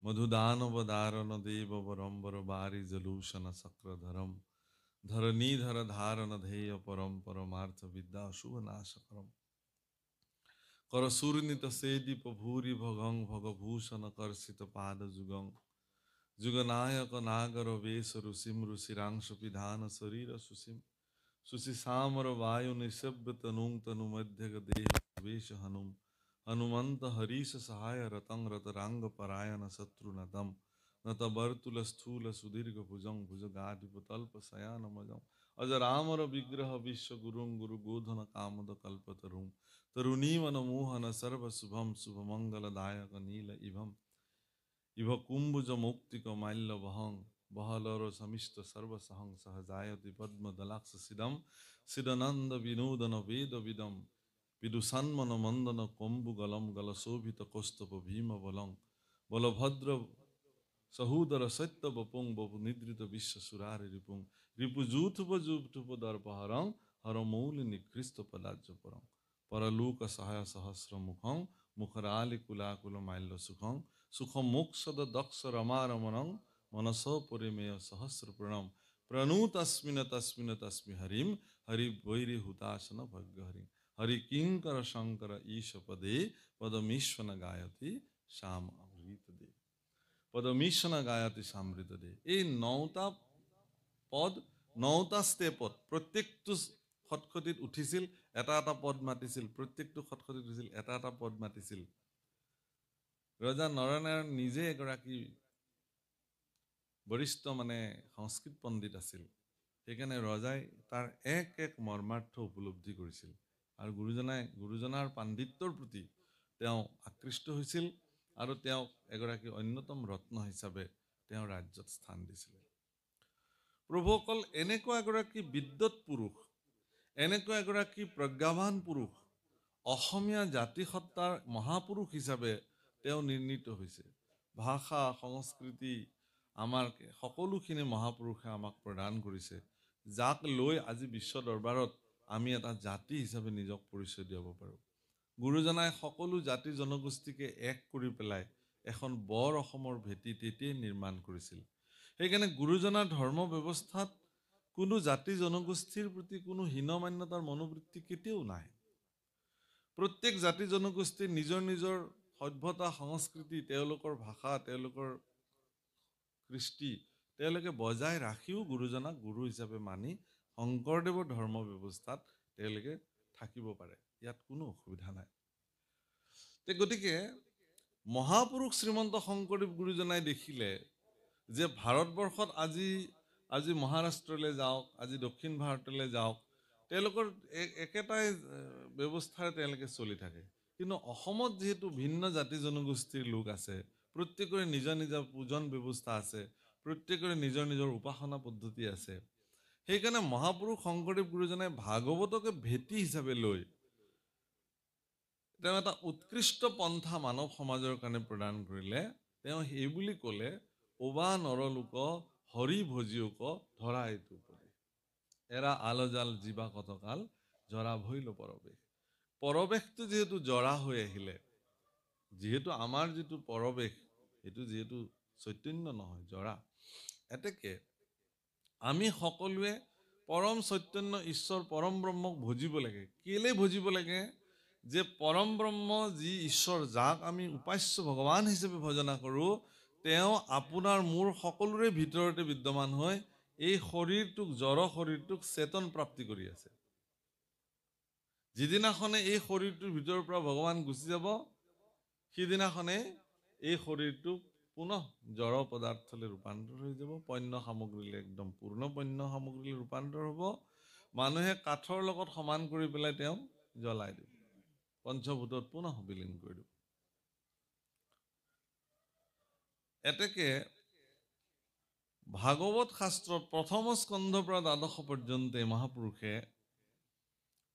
मधुदानवदारण देववरंबर बारिजलूषण सक्र धरणीधर धारण ध्येय परम परमार्थ विद्या शुभ नाशकरम करसूर्णित सेदीप भूरि भगं भगभूषण कर्षित पाद जुगं जुगनायक नागर वेश ऋषिम ऋषिरांश पिधान शरीर सुसिम सुशि सामर वायु निशब्द तनुंग तनु मध्य देह वेश हनुम हनुमंत हरीश सहाय रतं रतरांग परायण शत्रुनतम नत बर्तुल स्थूल सुदीर्घ भुजं भुजगाधिप तल्प शयान मजं अजरामर विग्रह विश्व गुरुं गुरु गोधन कामद कल्पतरुं तरुणीवन मोहन सर्व शुभम शुभ मंगल दायक नील इभम इभ कुंभुज मुक्तिक माल्य वहं बहलर समिष्ट सर्व सहं सहजायति पद्म दलाक्ष सिदम सिदनंद विनोदन वेद विदम विदुषन्मन मंदन कोम्बु गलम गल शोभित कौस्तभ भीम बलं बलभद्र सहोदर सत्य बपुंग बपु निद्रित विश्व सुरारि रिपुंग रिपुजूथुप दर्पहरं हरमौलि निकृष्ट पदाज्य परं परलोक सहाय सहस्र मुखं मुखरालि कुलाकुल माल्य सुखं सुखम मोक्षद दक्ष रमा रमणं मनस परिमेय सहस्र प्रणम प्रणुतस्मिन तस्मिन तस्मि हरिम हरि वैरि हुतासन भग्य हरि हरि किंकर शंकर ईश पदे पदमीश्वन गायति श्याम अमृत दे পদমীশ্বন গায়তি সমৃদ্ধ দে এই নটা পদ নটা ষ্টেপত প্ৰত্যেকটো খটখটিত উঠিছিল এটা এটা পদ মাতিছিল প্ৰত্যেকটো খটখটিত উঠিছিল এটা এটা পদ মাতিছিল ৰজা নৰনাৰায়ণ নিজে এগৰাকী বৰিষ্ঠ মানে সংস্কৃত পণ্ডিত আছিল সেইকাৰণে ৰজাই তাৰ এক এক মৰ্মাৰ্থ উপলব্ধি কৰিছিল আৰু গুৰুজনাৰ পাণ্ডিত্যৰ প্ৰতি তেওঁ আকৃষ্ট হৈছিল আৰু তেওঁ এগৰাকী অন্যতম ৰত্ন হিচাপে তেওঁ ৰাজ্যত স্থান দিছিল প্ৰভুসকল এনেকুৱা এগৰাকী বিদ্যুৎ পুৰুষ এনেকুৱা এগৰাকী প্ৰজ্ঞাৱান পুৰুষ অসমীয়া জাতিসত্তাৰ মহাপুৰুষ হিচাপে তেওঁ নিৰ্ণীত হৈছে ভাষা সংস্কৃতি আমাৰ সকলোখিনি মহাপুৰুষে আমাক প্ৰদান কৰিছে যাক লৈ আজি বিশ্ব দৰবাৰত আমি এটা জাতি হিচাপে নিজক পৰিচয় দিব পাৰোঁ গুৰুজনাই সকলো জাতি জনগোষ্ঠীকে এক কৰি পেলাই এখন বৰ অসমৰ ভেটি তেতিয়াই নিৰ্মাণ কৰিছিল সেইকাৰণে গুৰুজনাৰ ধৰ্ম ব্যৱস্থাত কোনো জাতি জনগোষ্ঠীৰ প্ৰতি কোনো হীনমান্যতাৰ মনোবৃত্তি কেতিয়াও নাই প্ৰত্যেক জাতি জনগোষ্ঠীৰ নিজৰ নিজৰ সভ্যতা সংস্কৃতি তেওঁলোকৰ ভাষা তেওঁলোকৰ কৃষ্টি তেওঁলোকে বজাই ৰাখিও গুৰুজনাক গুৰু হিচাপে মানি শংকৰদেৱৰ ধৰ্ম ব্যৱস্থাত তেওঁলোকে থাকিব পাৰে ইয়াত কোনো অসুবিধা নাই গতিকে মহাপুৰুষ শ্ৰীমন্ত শংকৰদেৱ গুৰুজনাই দেখিলে যে ভাৰতবৰ্ষত আজি মহাৰাষ্ট্ৰলৈ যাওক আজি দক্ষিণ ভাৰতলৈ যাওক তেওঁলোকৰ একেটাই ব্যৱস্থাৰে তেওঁলোকে চলি থাকে কিন্তু অসমত যেহেতু ভিন্ন জাতি জনগোষ্ঠীৰ লোক আছে প্ৰত্যেকৰে নিজৰ নিজৰ পূজন ব্যৱস্থা আছে প্ৰত্যেকৰে নিজৰ নিজৰ উপাসনা পদ্ধতি আছে সেইকাৰণে মহাপুৰুষ শংকৰদেৱ গুৰুজনাই ভাগৱতকে ভেটি হিচাপে লৈ তেওঁ এটা উৎকৃষ্ট পন্থা মানৱ সমাজৰ কাৰণে প্ৰদান কৰিলে তেওঁ এই বুলি ক'লে ওবা নৰলোক হৰি ভজিওক ধৰা এইটো এৰা আলজাল জীৱা কতকাল জৰা ভৈল পৰৱেশটো যিহেতু জৰা হৈ আহিলে যিহেতু আমাৰ যিটো পৰৱেশ এইটো যিহেতু চৈতন্য নহয় জৰা এতেকে আমি সকলোৱে পৰম চৈতন্য ঈশ্বৰ পৰম ব্ৰহ্মক ভজিব লাগে কেলে ভজিব লাগে যে পৰম ব্ৰহ্ম যি ঈশ্বৰ যাক আমি উপাস্য ভগৱান হিচাপে ভজনা কৰোঁ তেওঁ আপোনাৰ মোৰ সকলোৰে ভিতৰতে বিদ্যমান হয় এই শৰীৰটোক জড় শৰীৰটোক চেতন প্ৰাপ্তি কৰি আছে যিদিনাখনে এই শৰীৰটোৰ ভিতৰৰ পৰা ভগৱান গুচি যাব সিদিনাখনে এই শৰীৰটো পুনঃ জড় পদাৰ্থলৈ ৰূপান্তৰ হৈ যাব পণ্য সামগ্ৰীলৈ একদম পূৰ্ণ পণ্য সামগ্ৰীলৈ ৰূপান্তৰ হ'ব মানুহে কাঠৰ লগত সমান কৰি পেলাই তেওঁ জ্বলাই দিব পঞ্চভূতত পুনঃ বিলীন কৰি দিব এতেকে ভাগৱত শাস্ত্ৰত প্ৰথম স্কন্ধৰ পৰা দ্বাদশ পৰ্যন্ত মহাপুৰুষে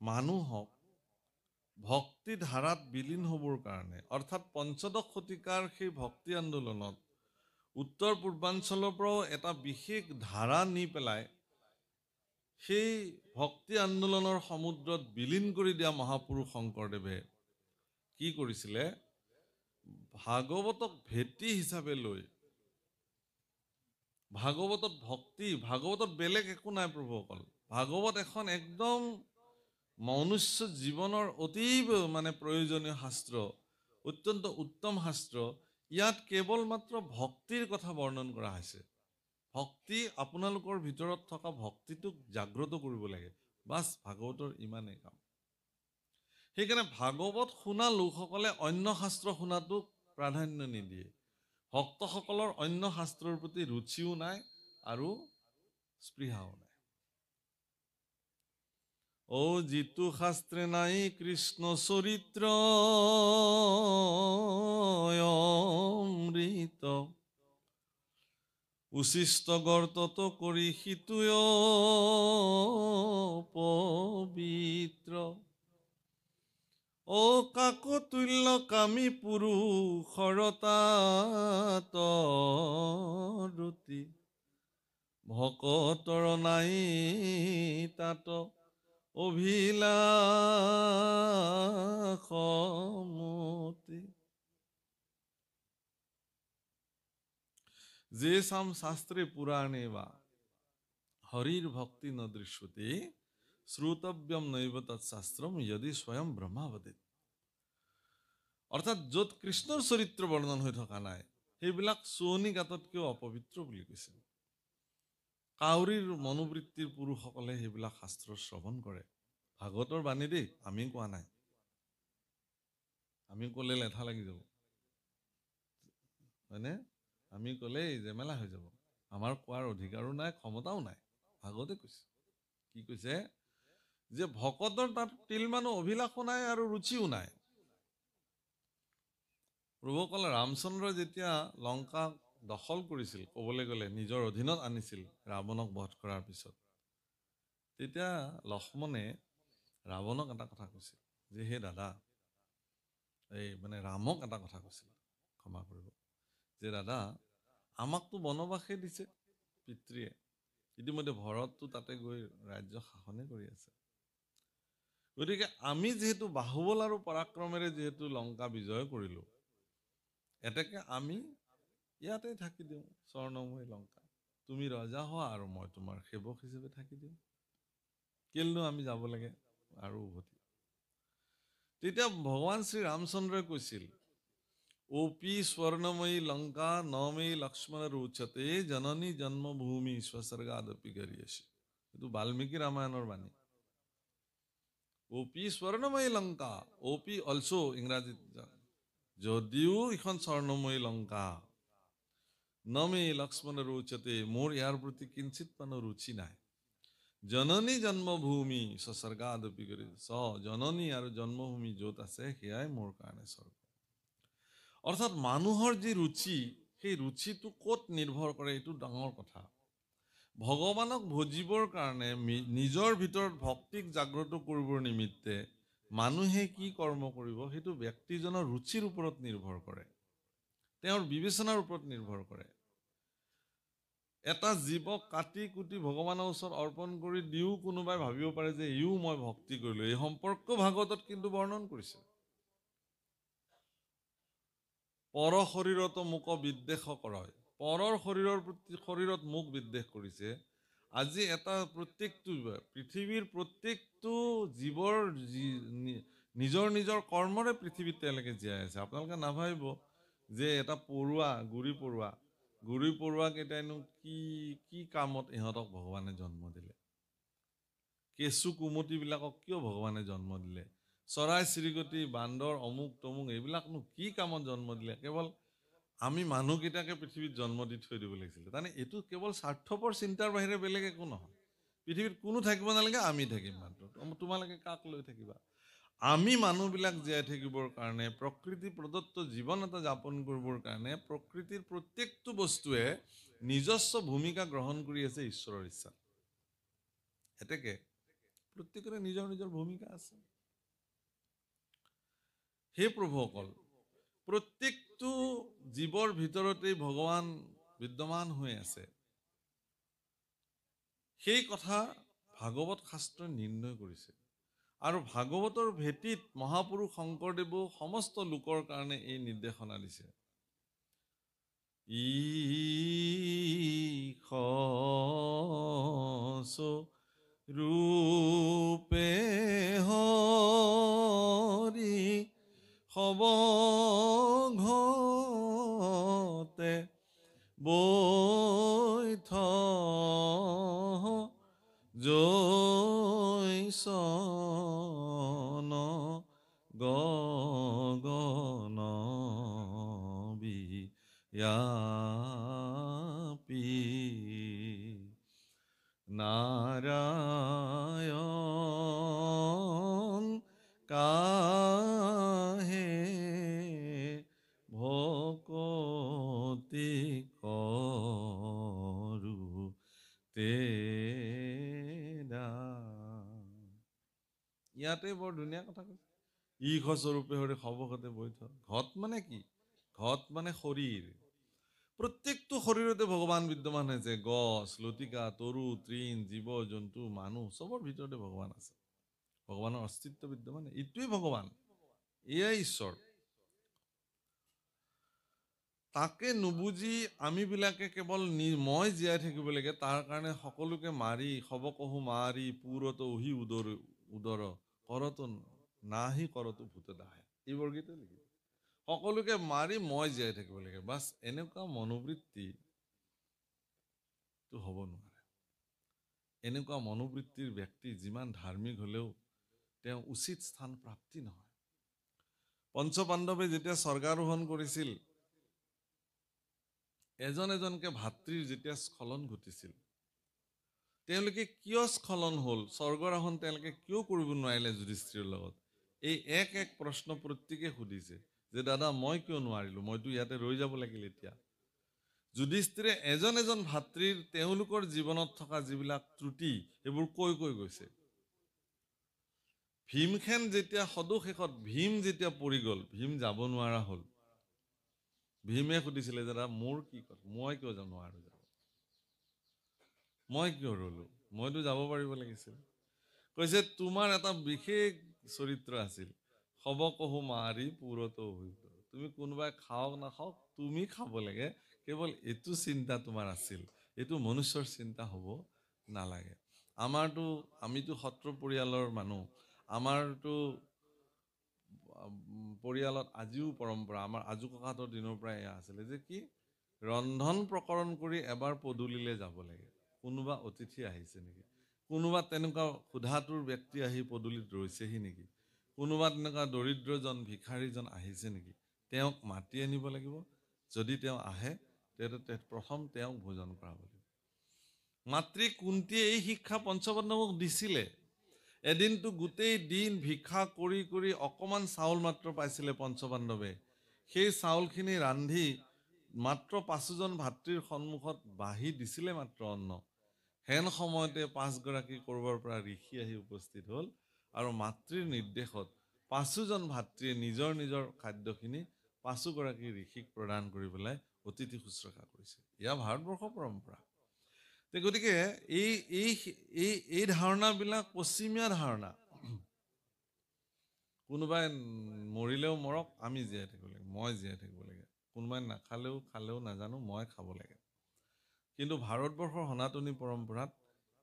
মানুহক ভক্তি ধাৰাত বিলীন হ'বৰ কাৰণে অৰ্থাৎ পঞ্চদশ শতিকাৰ সেই ভক্তি আন্দোলনত উত্তৰ পূৰ্বাঞ্চলৰ পৰাও এটা বিশেষ ধাৰা নি পেলাই সেই ভক্তি আন্দোলনৰ সমুদ্ৰত বিলীন কৰি দিয়া মহাপুৰুষ শংকৰদেৱে কি কৰিছিলে ভাগৱতক ভেটি হিচাপে লৈ ভাগৱতত ভক্তি, ভাগৱতত বেলেগ একো নাই প্ৰভুসকল। ভাগৱত এখন একদম মনুষ্য জীৱনৰ অতীব মানে প্ৰয়োজনীয় শাস্ত্ৰ, অত্যন্ত উত্তম শাস্ত্ৰ। ইয়াত কেৱল মাত্ৰ ভক্তিৰ কথা বৰ্ণন কৰা হৈছে। ভক্তি, আপোনালোকৰ ভিতৰত থকা ভক্তিটোক জাগ্ৰত কৰিব লাগে, বাছ ভাগৱতৰ ইমানেই কাম। সেইকাৰণে ভাগৱত শুনা লোকসকলে অন্য শাস্ত্ৰ শুনাটোক প্ৰাধান্য নিদিয়ে। ভক্তসকলৰ অন্য শাস্ত্ৰৰ প্ৰতি ৰুচিও নাই আৰু স্পৃহাও নাই। যিটো শাস্ত্ৰে নাই কৃষ্ণ চৰিত্ৰ অমৃত, উচিষ্ট গৰ্তত কৰি সিটোয় পবিত্ৰ। কাকতুল্য কামী পুৰুষৰ তাত ৰুতি, ভকতৰ নাই তাত অভিলাষমতি। যে সাম শাস্ত্ৰে পুৰাণে বা হৰিৰ ভক্তি ন দৃশ্যতে, শ্ৰোতব্যম নৈব তৎশাস্ত্ৰম যদি স্বয়ং ব্ৰহ্মাৱতীত। অৰ্থাৎ য'ত কৃষ্ণৰ চৰিত্ৰ বৰ্ণন হৈ থকা নাই, সেইবিলাক চুৱনি গাঁততকৈও অপবিত্ৰ বুলি কৈছে। কাউৰীৰ মনোবৃত্তিৰ পুৰুষসকলে সেইবিলাক শাস্ত্ৰ শ্ৰৱণ কৰে। ভাগৱতৰ বাণী দেই, আমি কোৱা নাই। আমি ক'লে লেঠা লাগি যাব, হয়নে? আমি ক'লেই জেমেলা হৈ যাব। আমাৰ কোৱাৰ অধিকাৰো নাই, ক্ষমতাও নাই। ভাগৱতে কৈছে, কি কৈছে? যে ভকতৰ তাত তিলমানো অভিলাষো নাই আৰু ৰুচিও নাই। প্ৰভুসকলে ৰামচন্দ্ৰই যেতিয়া লংকা দখল কৰিছিল, ক'বলৈ গ'লে নিজৰ অধীনত আনিছিল ৰাৱণক বধ কৰাৰ পিছত, তেতিয়া লক্ষ্মণে ৰাৱণক এটা কথা কৈছিল যে, হে দাদা, মানে ৰামক এটা কথা কৈছিল, ক্ষমা কৰিব, যে দাদা, আমাকতো বনবাসে দিছে পিতৃয়ে, ইতিমধ্যে ভৰতটো তাতে গৈ ৰাজ্য শাসনে কৰি আছে। গতিকে আমি যিহেতু বাহুবল আৰু পৰাক্ৰমেৰে যিহেতু লংকা বিজয় কৰিলো, এতেকে আমি ইয়াতে থাকি দিওঁ, স্বৰ্ণময়ী লংকা। তুমি ৰজা হোৱা আৰু মই তোমাৰ সেৱক হিচাপে থাকি দিওঁ। কেলেনো আমি যাব লাগে আৰু উভতি? তেতিয়া ভগৱান শ্ৰী ৰামচন্দ্ৰই কৈছিল, ওপি স্বৰ্ণময়ী লংকা নমে লক্ষ্মণ ৰোচতে, জননী জন্মভূমি স্বসৰ্গাদপি গৰীয়সী। এইটো বাল্মীকি ৰামায়ণৰ বাণী। ওপি স্বৰ্ণময়ী লংকা, ওপি অলছো ইংৰাজীত, যদিও এখন স্বৰ্ণময়ী লংকা, নমে লক্ষ্মণ ৰোচতে, মোৰ ইয়াৰ প্ৰতি কিঞ্চিত মানো ৰুচি নাই। জননী জন্মভূমি স্বসৰ্গাদপি গৰীয়সী, জননী আৰু জন্মভূমি য'ত আছে সেয়াই মোৰ কাৰণে স্বৰ্গ। অৰ্থাৎ মানুহৰ যি ৰুচি, সেই ৰুচিটো ক'ত নিৰ্ভৰ কৰে, এইটো ডাঙৰ কথা। ভগৱানক ভজিবৰ কাৰণে নিজৰ ভিতৰত ভক্তিক জাগ্ৰত কৰিবৰ নিমিত্তে মানুহে কি কৰ্ম কৰিব, সেইটো ব্যক্তিজনৰ ৰুচিৰ ওপৰত নিৰ্ভৰ কৰে, তেওঁৰ বিবেচনাৰ ওপৰত নিৰ্ভৰ কৰে। এটা জীৱক কাটি কুটি ভগৱানৰ ওচৰত অৰ্পণ কৰি দিও কোনোবাই ভাবিব পাৰে যে ইও মই ভক্তি কৰিলো। এই সম্পৰ্ক ভাগৱতত কিন্তু বৰ্ণন কৰিছে। পৰ শৰীৰত মোক বিদ্বেষ কৰয়, পৰৰ শৰীৰত মোক বিদ্বেষ কৰিছে। আজি এটা পৃথিৱীৰ প্ৰত্যেকটো জীৱৰ নিজৰ নিজৰ কৰ্মৰে পৃথিৱীত তেওঁলোকে জীয়াই আছে। আপোনালোকে নাভাবিব যে এটা পৰুৱা, গুৰি পৰুৱাকেইটাইনো কি কামত ইহঁতক ভগৱানে জন্ম দিলে, কেঁচু কুমতিবিলাকক কিয় ভগৱানে জন্ম দিলে, চৰাই চিৰিকটি বান্দৰ অমুক তমুক এইবিলাকনো কি কামত জন্ম দিলে, কেৱল আমি মানুহকেইটাকে পৃথিৱীত জন্ম দি থৈ দিব লাগিছিলে। তাৰমানে এইটো কেৱল স্বাৰ্থপৰ চিন্তাৰ বাহিৰে বেলেগ একো নহয়। পৃথিৱীত কোনো থাকিব নালাগে, আমি থাকিম মাত্ৰ, তোমালোকে কাক লৈ থাকিবা? আমি মানুহবিলাক জীয়াই থাকিবৰ কাৰণে, প্ৰকৃতি প্ৰদত্ত জীৱন এটা যাপন কৰিবৰ কাৰণে প্ৰকৃতিৰ প্ৰত্যেকটো বস্তুৱে নিজস্ব ভূমিকা গ্ৰহণ কৰি আছে ঈশ্বৰৰ ইচ্ছাত। এতেকে প্ৰত্যেকৰে নিজৰ নিজৰ ভূমিকা আছে। হে প্ৰভুসকল, প্ৰত্যেকটো জীৱৰ ভিতৰতেই ভগৱান বিদ্যমান হৈ আছে, সেই কথা ভাগৱত শাস্ত্ৰই নিৰ্ণয় কৰিছে। আৰু ভাগৱতৰ ভেটিত মহাপুৰুষ শংকৰদেৱো সমস্ত লোকৰ কাৰণে এই নিৰ্দেশনা দিছে। ঈশ ৰূপে হৰি সবঘতে বৈঠ জৈসন গগন বিয়াপি নাৰায়ণ কাহে ভকতি কৰু তেৰা। ইয়াতে বৰ ধুনীয়া কথা কৈছে। ঈশ স্বৰূপে হৰি সবঘতে বৈঠ। ঘট মানে কি? ঘট মানে শৰীৰ। প্ৰত্যেকটো শৰীৰতে ভগৱান বিদ্যমান হৈছে। গছ, লতিকা, তৰু, তৃণ, জীৱ, জন্তু, মানুহ চবৰ ভিতৰতে ভগৱান আছে। ভগৱানৰ অস্তিত্ব বিদ্যমান। এইটোৱেই ভগৱান, এয়াই ঈশ্বৰ। তাকে নুবুজি আমিবিলাকে কেৱল মই জীয়াই থাকিব লাগে, তাৰ কাৰণে সকলোকে মাৰি সবকহু মাৰি পুৰত উহি উদৰ কৰত নাহি কৰতো ভূত দাহে। এই বৰগীতে লিখি সকলোকে মাৰি মই জীয়াই থাকিব লাগে। বাছ এনেকুৱা মনোবৃত্তি তো হ'ব নোৱাৰে। এনেকুৱা মনোবৃত্তিৰ ব্যক্তি যিমান ধাৰ্মিক হলেও তেওঁ উচিত স্থান প্ৰাপ্তি নহয়। পঞ্চপাণ্ডৱে যেতিয়া স্বৰ্গাৰোহণ কৰিছিল, এজন এজনকে ভাতৃৰ যেতিয়া স্খলন ঘটিছিল, তেওঁলোকে কিয় স্খলন হ'ল, স্বৰ্গাৰোহণ তেওঁলোকে কিয় কৰিব নোৱাৰিলে যুধিষ্ঠিৰৰ লগত, এই এক প্ৰশ্ন প্ৰত্যেকে সুধিছে যে দাদা মই কিয় নোৱাৰিলো, মইতো ইয়াতে ৰৈ যাব লাগিল। এতিয়া যুধিষ্ঠিৰে এজন এজন ভাতৃৰ তেওঁলোকৰ জীৱনত থকা যিবিলাক ত্ৰুটি সেইবোৰ কৈ গৈছে। ভীমখেন যেতিয়া সদুশেষত ভীম যেতিয়া পৰি গ'ল, ভীম যাব নোৱাৰা হ'ল, ভীমে সুধিছিলে দাদা মোৰ কি কথা, মই কিয় নোৱাৰো, মই কিয় ৰলো, মইতো যাব পাৰিব লাগিছিল। কৈছে তোমাৰ এটা বিশেষ চৰিত্ৰ আছিল, সবকহু মাৰি পুৰত হৈ। তুমি কোনোবাই খাওক নাখাওক তুমি খাব লাগে, কেৱল এইটো চিন্তা তোমাৰ আছিল। এইটো মনুষ্যৰ চিন্তা হ'ব নালাগে। আমিতো সত্ৰ পৰিয়ালৰ মানুহ, আমাৰতো পৰিয়ালত আজিও পৰম্পৰা, আমাৰ আজু ককাহঁতৰ দিনৰ পৰা এয়া আছিলে যে কি ৰন্ধন প্ৰকৰণ কৰি এবাৰ পদূলিলে যাব লাগে। কোনোবা অতিথি আহিছে নেকি, কোনোবা তেনেকুৱা ক্ষুধাতুৰ ব্যক্তি আহি পদূলিত ৰৈছেহি নেকি, কোনোবা তেনেকুৱা দৰিদ্ৰজন ভিক্ষাৰীজন আহিছে নেকি, তেওঁক মাতি আনিব লাগিব। যদি তেওঁ আহে তেতিয়া প্ৰথম তেওঁক ভোজন কৰাব লাগিব। মাতৃ কুন্তীয়ে এই শিক্ষা পঞ্চপাণ্ডৱক দিছিলে। এদিনটো গোটেই দিন ভিক্ষা কৰি কৰি অকমান চাউল মাত্ৰ পাইছিলে পঞ্চপাণ্ডৱে। সেই চাউলখিনি ৰান্ধি মাত্ৰ 5জন ভাতৃৰ সন্মুখত বাঢ়ি দিছিলে মাত্ৰ অন্ন। হেন সময়তে 5গৰাকী কৰবাৰ পৰা ঋষি আহি উপস্থিত হ'ল আৰু মাতৃৰ নিৰ্দেশত 5জন ভাতৃয়ে নিজৰ নিজৰ খাদ্যখিনি 5গৰাকী ঋষিক প্ৰদান কৰি পেলাই অতিথি শুশ্ৰূষা কৰিছে। এয়া ভাৰতবৰ্ষৰ পৰম্পৰা। গতিকে এই ধাৰণাবিলাক পশ্চিমীয়া ধাৰণা। কোনোবাই মৰিলেও মৰক, আমি জীয়াই থাকিব লাগে, মই জীয়াই থাকিব লাগে। কোনোবাই নাখালেও খালেও নাজানো, মই খাব লাগে। কিন্তু ভাৰতবৰ্ষৰ সনাতনী পৰম্পৰাত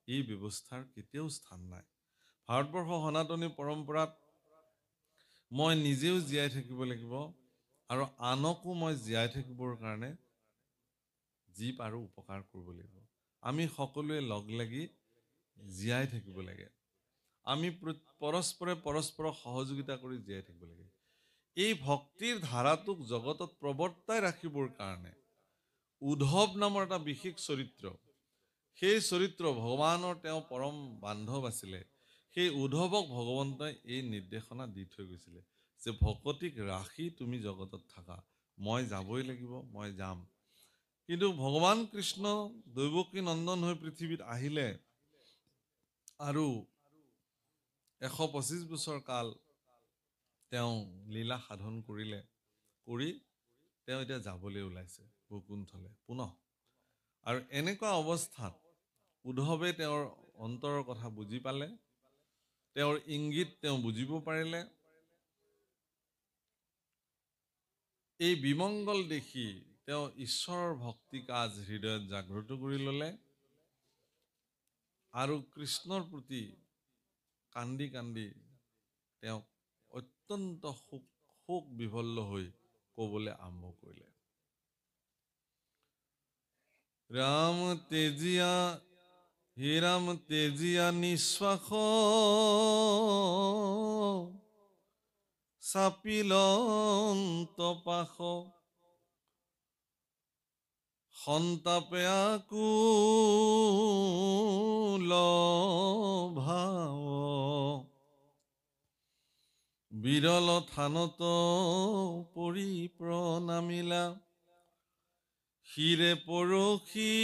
এই ব্যৱস্থাৰ কেতিয়াও স্থান নাই। ভাৰতবৰ্ষৰ সনাতনী পৰম্পৰাত মই নিজেও জীয়াই থাকিব লাগিব আৰু আনকো মই জীয়াই থাকিবৰ কাৰণে যি পাৰো উপকাৰ কৰিব লাগিব। আমি সকলোৱে লগ লাগি জীয়াই থাকিব লাগে। আমি পৰস্পৰক সহযোগিতা কৰি জীয়াই থাকিব লাগে। এই ভক্তিৰ ধাৰাটোক জগতত প্ৰৱৰ্তাই ৰাখিবৰ কাৰণে উদ্ধৱ নামৰ এটা বিশেষ চৰিত্ৰ, সেই চৰিত্ৰ ভগৱানৰ তেওঁ পৰম বান্ধৱ আছিলে। সেই উদ্ধৱক ভগৱন্তই এই নিৰ্দেশনা দি থৈ গৈছিলে যে ভকতিক ৰাখি তুমি জগতত থাকা, মই যাবই লাগিব, মই যাম। কিন্তু ভগৱান কৃষ্ণ দৈৱকী নন্দন হৈ পৃথিৱীত আহিলে আৰু 125 বছৰ কাল তেওঁ লীলা সাধন কৰিলে, কৰি তেওঁ এতিয়া যাবলৈ ওলাইছে বৈকুণ্ঠলে পুনঃ। আৰু এনেকুৱা অৱস্থাত উদ্ধৱে তেওঁৰ অন্তৰৰ কথা বুজি পালে তেওঁৰ ইংগিত তেওঁ বুজিব পাৰিলে। এই বিমংগল দেখি তেওঁ ঈশ্বৰৰ ভক্তি কাজ হৃদয়ত জাগ্ৰত কৰি ল'লে আৰু কৃষ্ণৰ প্ৰতি কান্দি কান্দি তেওঁ অত্যন্ত শোক বিভল্ল হৈ ক'বলৈ আৰম্ভ কৰিলে। ৰাম তেজিয়া হে ৰাম তেজিয়া নিশ্বাস চাপিলন্ত পাশ সন্তাপে আকুল ভাৱ বিৰল থানত পৰি প্ৰণামিলা শিৰে পৰখি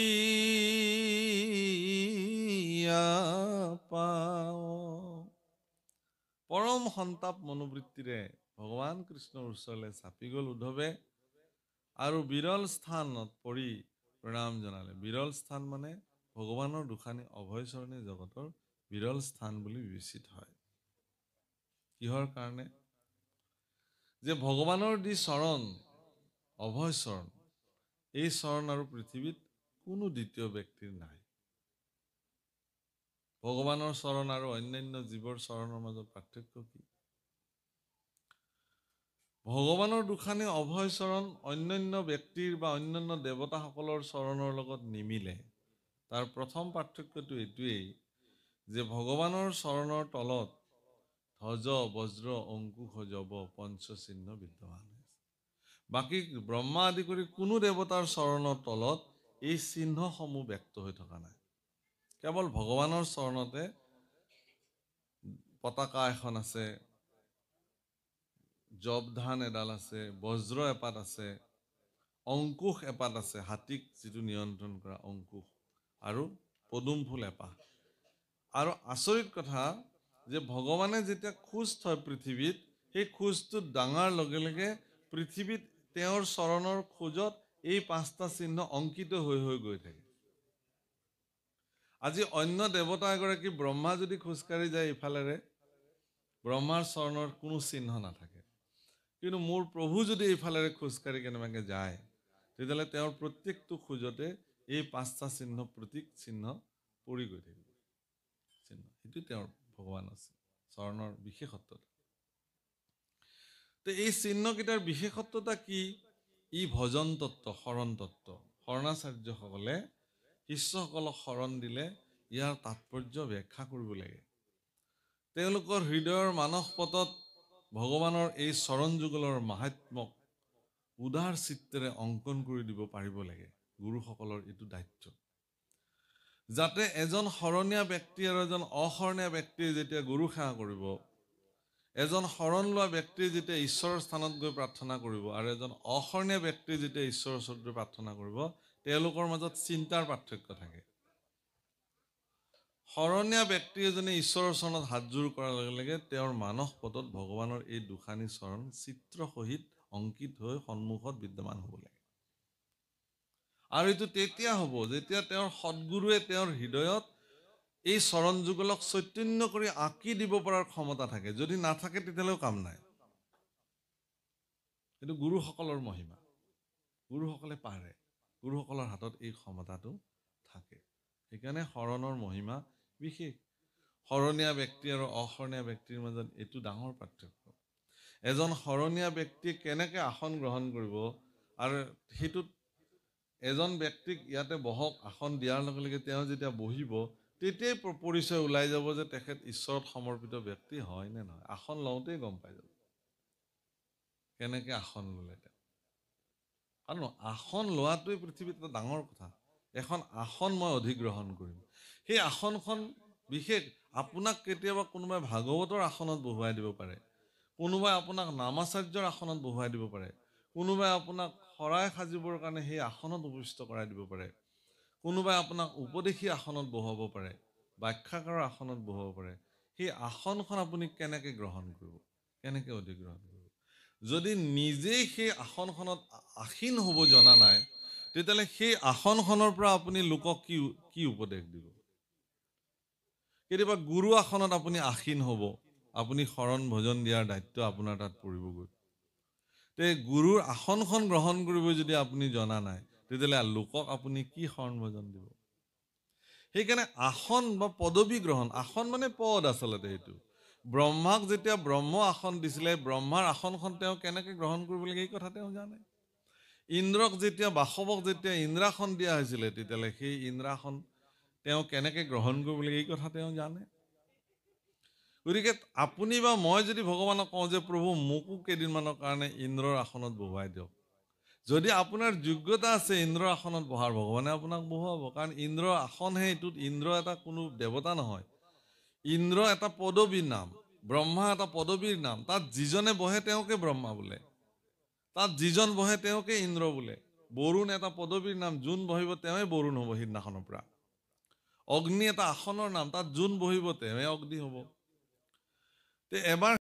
পৰম সন্তাপ মনোবৃত্তিৰে ভগৱান কৃষ্ণৰ ওচৰলৈ চাপি গ'ল উদ্ধৱে আৰু বিৰল স্থানত পৰি প্ৰণাম জনালে। বিৰল স্থান মানে ভগৱানৰ দুখানি অভয়চৰণী জগতৰ বিৰল স্থান বুলি বিবেচিত হয়। কিহৰ কাৰণে? যে ভগৱানৰ যি চৰণ অভয় চৰণ, এই চৰণ আৰু পৃথিৱীত কোনো দ্বিতীয় ব্যক্তিৰ নাই। ভগৱানৰ চৰণ আৰু অন্যান্য জীৱৰ চৰণৰ মাজত পাৰ্থক্য কি? ভগৱানৰ দুখানি অভয় চৰণ অন্যান্য ব্যক্তিৰ বা অন্যান্য দেৱতাসকলৰ চৰণৰ লগত নিমিলে। তাৰ প্ৰথম পাৰ্থক্যটো এইটোৱেই যে ভগৱানৰ চৰণৰ তলত ধ্বজ বজ্ৰ অংকুশ জব পঞ্চচিহ্ন বিদ্যমান হৈছে। বাকী ব্ৰহ্মা আদি কৰি কোনো দেৱতাৰ চৰণৰ তলত এই চিহ্নসমূহ ব্যক্ত হৈ থকা নাই। কেৱল ভগৱানৰ চৰণতে পতাকা এখন আছে, জবধান এডাল আছে, বজ্ৰ এপাত আছে, অংকুশ এপাত আছে, হাতীক যিটো নিয়ন্ত্ৰণ কৰা অংকুশ, আৰু পদুম ফুল এপাহ। আৰু আচৰিত কথা যে ভগৱানে যেতিয়া খোজ থয় পৃথিৱীত, সেই খোজটো ডাঙাৰ লগে লগে পৃথিৱীত তেওঁৰ চৰণৰ খোজত এই পাঁচটা চিহ্ন অংকিত হৈ হৈ গৈ থাকে। আজি অন্য দেৱতা এগৰাকী ব্ৰহ্মা যদি খোজকাঢ়ি যায় ইফালেৰে, ব্ৰহ্মাৰ চৰণৰ কোনো চিহ্ন নাথাকে। কিন্তু মোৰ প্ৰভু যদি এইফালেৰে খোজকাঢ়ি কেনেবাকৈ যায়, তেতিয়াহ'লে তেওঁৰ প্ৰত্যেকটো খোজতে এই পাঁচটা চিহ্ন প্ৰতীক চিহ্ন পৰি গৈ থাকিব। চিহ্ন সেইটো তেওঁৰ ভগৱান আছে চৰণৰ বিশেষত্বতা। তো এই চিহ্নকেইটাৰ বিশেষত্বতা কি? ই ভজন তত্ত্ব, শৰণ তত্ত্ব। শৰণাচাৰ্যসকলে শিষ্যসকলক শৰণ দিলে ইয়াৰ তাৎপৰ্য ব্যাখ্যা কৰিব লাগে। তেওঁলোকৰ হৃদয়ৰ মানস পটত ভগৱানৰ এই চৰণ যুগলৰ মাহাত্ম্যক উদাৰ চিত্তেৰে অংকন কৰি দিব পাৰিব লাগে। গুৰুসকলৰ এইটো দায়িত্ব, যাতে এজন শৰণীয়া ব্যক্তি আৰু এজন অশৰণীয়া ব্যক্তিয়ে যেতিয়া গুৰু সেৱা কৰিব, এজন শৰণ লোৱা ব্যক্তিয়ে যেতিয়া ঈশ্বৰৰ স্থানত গৈ প্ৰাৰ্থনা কৰিব আৰু এজন অশৰণীয়া ব্যক্তিয়ে যেতিয়া ঈশ্বৰৰ ওচৰত গৈ প্ৰাৰ্থনা কৰিব, তেওঁলোকৰ মাজত চিন্তাৰ পাৰ্থক্য থাকে। শৰণীয়া ব্যক্তি এজনে ঈশ্বৰৰ চৰণত হাতযোৰ কৰাৰ লগে লগে তেওঁৰ মানস পটত ভগৱানৰ এই দুখানি চৰণ চিত্ৰ সহিত অংকিত হৈ সন্মুখত বিদ্যমান হ'ব লাগে। আৰু এইটো তেতিয়া হ'ব যেতিয়া তেওঁৰ সদ্গুৰুৱে তেওঁৰ হৃদয়ত এই চৰণ যুগলক চৈতন্য কৰি আঁকি দিব পৰাৰ ক্ষমতা থাকে। যদি নাথাকে তেতিয়াহ'লেও কাম নাই। এইটো গুৰুসকলৰ মহিমা। গুৰুসকলে পাৰে, গুৰুসকলৰ হাতত এই ক্ষমতাটো থাকে। সেইকাৰণে শৰণৰ মহিমা বিশেষ। শৰণীয়া ব্যক্তি আৰু অশৰণীয়া ব্যক্তিৰ মাজত এইটো ডাঙৰ পাৰ্থক্য। এজন শৰণীয়া ব্যক্তিয়ে কেনেকৈ আসন গ্ৰহণ কৰিব, আৰু সেইটোত এজন ব্যক্তিক ইয়াতে বহক আসন দিয়াৰ লগে লগে তেওঁ যেতিয়া বহিব, তেতিয়াই পৰিচয় ওলাই যাব যে তেখেত ঈশ্বৰত সমৰ্পিত ব্যক্তি হয় নে নহয়। আসন লওঁতেই গম পাই যাব কেনেকৈ আসন ল'লে তেওঁ। কাৰণ আসন লোৱাটোৱে পৃথিৱীত এটা ডাঙৰ কথা। এখন আসন মই অধিগ্ৰহণ কৰিম, সেই আসনখন বিশেষ। আপোনাক কেতিয়াবা কোনোবাই ভাগৱতৰ আসনত বহুৱাই দিব পাৰে, কোনোবাই আপোনাক নামাচাৰ্যৰ আসনত বহুৱাই দিব পাৰে, কোনোবাই আপোনাক শৰাই সাজিবৰ কাৰণে সেই আসনত উপস্থিত কৰাই দিব পাৰে, কোনোবাই আপোনাক উপদেশী আসনত বহুৱাব পাৰে, ব্যাখ্যাকাৰৰ আসনত বহুৱাব পাৰে। সেই আসনখন আপুনি কেনেকৈ গ্ৰহণ কৰিব, কেনেকৈ অধিগ্ৰহণ কৰিব? যদি নিজেই সেই আসনখনত আসীন হ'ব জনা নাই, তেতিয়াহ'লে সেই আসনখনৰ পৰা আপুনি লোকক কি উপদেশ দিব? কেতিয়াবা গুৰু আসনত আপুনি আসীন হ'ব, আপুনি শৰণ ভজন দিয়াৰ দায়িত্ব আপোনাৰ তাত পৰিবগৈ। তে গুৰুৰ আসনখন গ্ৰহণ কৰিব যদি আপুনি জনা নাই, তেতিয়াহ'লে লোকক আপুনি কি শৰণ ভজন দিব? সেইকাৰণে আসন বা পদবী গ্ৰহণ, আসন মানে পদ আচলতে সেইটো। ব্ৰহ্মাক যেতিয়া ব্ৰহ্ম আসন দিছিলে, ব্ৰহ্মাৰ আসনখন তেওঁ কেনেকে গ্ৰহণ কৰিব লাগে এই কথা তেওঁ জানে। ইন্দ্ৰক যেতিয়া বাসৱক যেতিয়া ইন্দ্ৰাসন দিয়া হৈছিলে, তেতিয়াহ'লে সেই ইন্দ্ৰাসন তেওঁ কেনেকে গ্ৰহণ কৰিব লাগে এই কথা তেওঁ জানে। গতিকে আপুনি বা মই যদি ভগৱানক কওঁ যে প্ৰভু মোকো কেইদিনমানৰ কাৰণে ইন্দ্ৰৰ আসনত বহুৱাই দিয়ক, যদি আপোনাৰ যোগ্যতা আছে ইন্দ্ৰৰ আসনত বহাৰ, ভগৱানে আপোনাক বহুৱাব। কাৰণ ইন্দ্ৰৰ আসনহে এইটোত, ইন্দ্ৰ এটা কোনো দেৱতা নহয়, ইন্দ্ৰ এটা পদবীৰ নাম, ব্ৰহ্মা এটা পদবীৰ নাম। তাত যিজনে বহে তেওঁকে ব্ৰহ্মা বোলে, তাত যিজন বহে তেওঁকে ইন্দ্ৰ বোলে। বৰুণ এটা পদবীৰ নাম, যোন বহিব তেওঁৱে বৰুণ হ'ব সিদিনাখনৰ পৰা। অগ্নি এটা আসনৰ নাম, তাত যোন বহিব তেওঁৱে অগ্নি হ'ব। তে এবাৰ